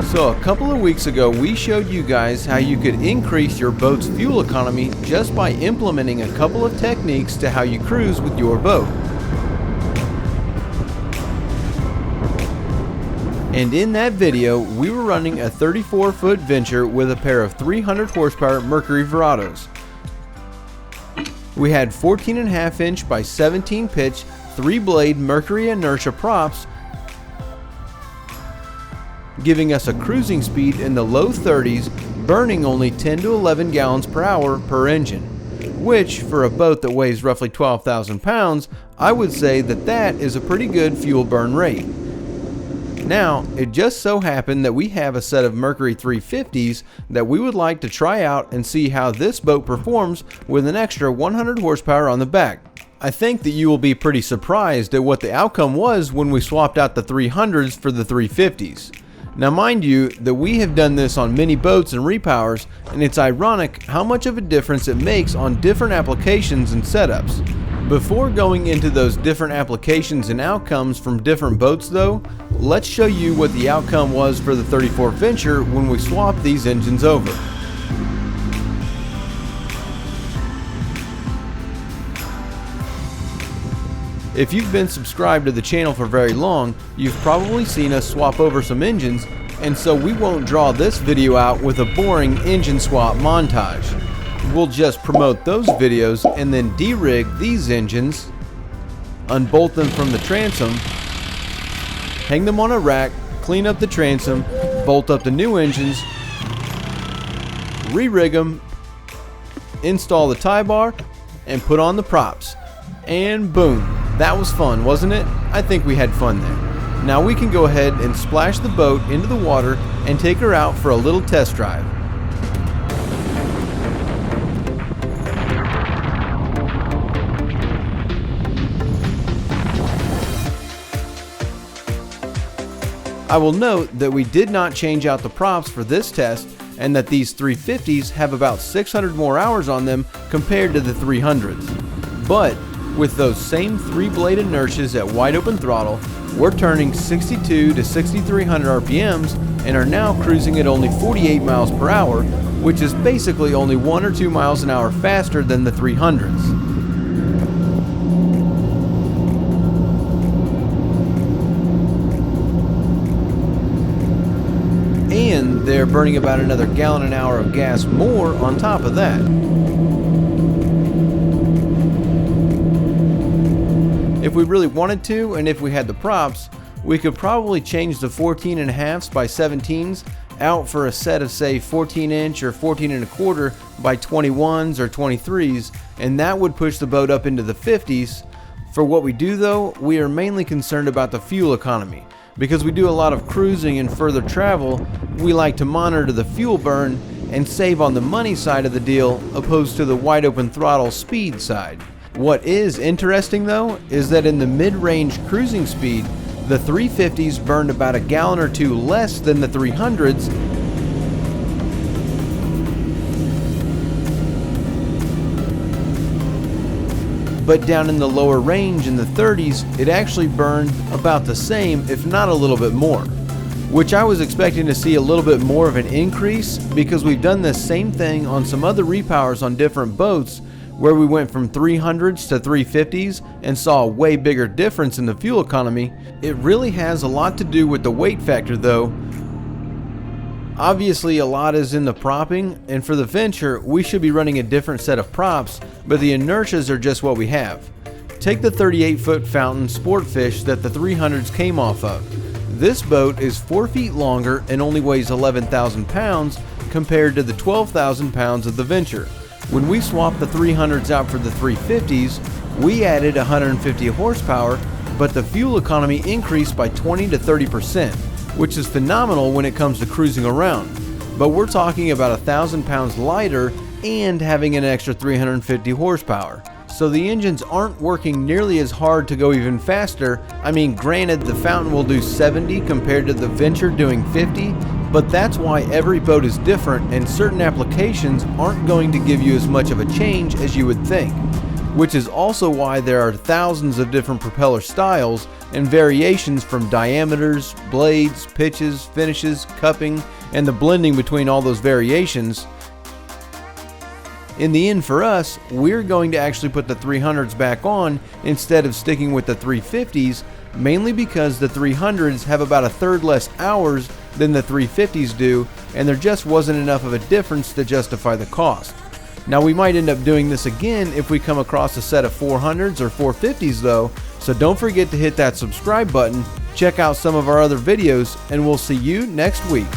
So a couple of weeks ago we showed you guys how you could increase your boat's fuel economy just by implementing a couple of techniques to how you cruise with your boat. And in that video we were running a 34-foot Venture with a pair of 300 horsepower Mercury Verados. We had 14.5 inch by 17 pitch 3-blade Mercury inertia props, giving us a cruising speed in the low 30s, burning only 10 to 11 gallons per hour per engine, which for a boat that weighs roughly 12,000 pounds, I would say that is a pretty good fuel burn rate. Now, it just so happened that we have a set of Mercury 350s that we would like to try out and see how this boat performs with an extra 100 horsepower on the back. I think that you will be pretty surprised at what the outcome was when we swapped out the 300s for the 350s. Now mind you that we have done this on many boats and repowers, and it's ironic how much of a difference it makes on different applications and setups. Before going into those different applications and outcomes from different boats though, let's show you what the outcome was for the 34 Venture when we swapped these engines over. If you've been subscribed to the channel for very long, you've probably seen us swap over some engines, and so we won't draw this video out with a boring engine swap montage. We'll just promote those videos and then de-rig these engines, unbolt them from the transom, hang them on a rack, clean up the transom, bolt up the new engines, re-rig them, install the tie bar, and put on the props. And boom. That was fun, wasn't it? I think we had fun there. Now we can go ahead and splash the boat into the water and take her out for a little test drive. I will note that we did not change out the props for this test and that these 350s have about 600 more hours on them compared to the 300s. But with those same 3-blade inertias at wide open throttle, we're turning 62 to 6,300 RPMs and are now cruising at only 48 miles per hour, which is basically only 1 or 2 miles an hour faster than the 300s. And they're burning about another gallon an hour of gas more on top of that. If we really wanted to, and if we had the props, we could probably change the 14.5s by 17s out for a set of say 14 inch or 14.25 by 21s or 23s, and that would push the boat up into the 50s. For what we do though, we are mainly concerned about the fuel economy. Because we do a lot of cruising and further travel, we like to monitor the fuel burn and save on the money side of the deal opposed to the wide open throttle speed side. What is interesting though is that in the mid-range cruising speed, the 350s burned about a gallon or two less than the 300s, but down in the lower range in the 30s, it actually burned about the same, if not a little bit more. Which I was expecting to see a little bit more of an increase because we've done this same thing on some other repowers on different boats where we went from 300s to 350s and saw a way bigger difference in the fuel economy. It really has a lot to do with the weight factor though. Obviously a lot is in the propping, and for the Venture we should be running a different set of props, but the inertias are just what we have. Take the 38-foot Fountain Sportfish that the 300s came off of. This boat is 4 feet longer and only weighs 11,000 pounds compared to the 12,000 pounds of the Venture. When we swapped the 300s out for the 350s, we added 150 horsepower, but the fuel economy increased by 20 to 30%, which is phenomenal when it comes to cruising around. But we're talking about 1,000 pounds lighter and having an extra 350 horsepower. So the engines aren't working nearly as hard to go even faster. I mean, granted, the Fountain will do 70 compared to the Venture doing 50, but that's why every boat is different and certain applications aren't going to give you as much of a change as you would think. which is also why there are thousands of different propeller styles and variations from diameters, blades, pitches, finishes, cupping, and the blending between all those variations. In the end for us, we're going to actually put the 300s back on instead of sticking with the 350s, mainly because the 300s have about a third less hours than the 350s do, and there just wasn't enough of a difference to justify the cost. Now we might end up doing this again if we come across a set of 400s or 450s though, so don't forget to hit that subscribe button, check out some of our other videos, and we'll see you next week.